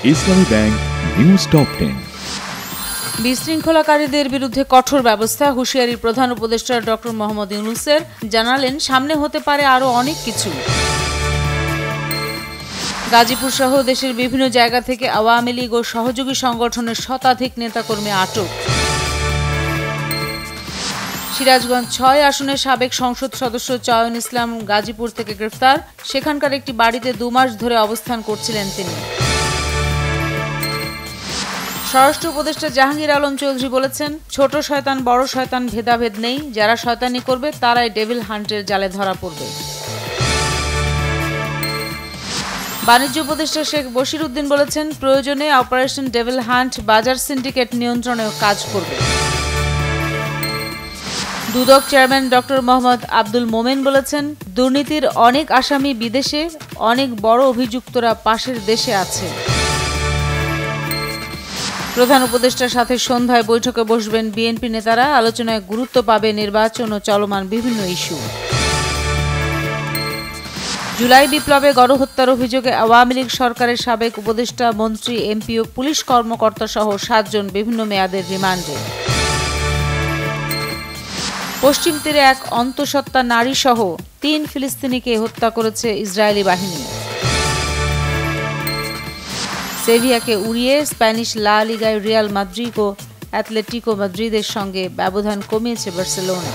ইসলামী bank news top 10। বিশৃঙ্খলাকারীদের বিরুদ্ধে কঠোর ব্যবস্থা, হুঁশিয়ারি প্রধান উপদেষ্টা ডক্টর মোহাম্মদ ইউনূসের। জানালেন, সামনে হতে পারে আরও অনেক কিছু। গাজীপুর সহ দেশের বিভিন্ন জায়গা থেকে আওয়ামী লীগ ও সহযোগী সংগঠনের শতাধিক নেতাকর্মী আটক। সিরাজগঞ্জ ৬ আসনের সাবেক সংসদ সদস্য চয়ন ইসলাম গাজীপুর থেকে গ্রেফতার। সেখানকার একটি বাড়িতে ২ মাস ধরে অবস্থান করছিলেন তিনি। স্বরাষ্ট্র উপদেষ্টা জাহাঙ্গীর আলম চৌধুরী বলেছেন, ছোট শয়তান বড় শয়তান ভেদাভেদ নেই, যারা শয়তানি করবে তারাই ডেভিল হান্টের জালে ধরা পড়বে। বাণিজ্য উপদেষ্টা শেখ বশির উদ্দিন বলেছেন, প্রয়োজনে অপারেশন ডেভিল হান্ট বাজার সিন্ডিকেট নিয়ন্ত্রণেও কাজ করবে। দুদক চেয়ারম্যান ডক্টর মোহাম্মদ আব্দুল মোমেন বলেছেন, দুর্নীতির অনেক আসামি বিদেশে, অনেক বড় অভিযুক্তরা পাশের দেশে আছে। প্রধান উপদেষ্টার সাথে সন্ধ্যায় বৈঠকে বসবেন বিএনপি নেতারা। আলোচনায় গুরুত্ব পাবে নির্বাচন ও চলমান বিভিন্ন ইস্যু। জুলাই বিপ্লবে গণহত্যার অভিযোগে আওয়ামী লীগ সরকারের সাবেক উপদেষ্টা, মন্ত্রী, এমপি ও পুলিশ কর্মকর্তা সহ ৭ জন বিভিন্ন মেয়াদের রিমান্ডে। পশ্চিম তীরে এক অন্তঃসত্ত্বা নারী সহ ৩ ফিলিস্তিনিকে হত্যা করেছে ইসরায়েলি বাহিনী। সেভিয়াকে উড়িয়ে স্প্যানিশ লা লিগায় রিয়াল মাদ্রিদ ও অ্যাটলেটিকো মাদ্রিদের সঙ্গে ব্যবধান কমিয়েছে বার্সেলোনা।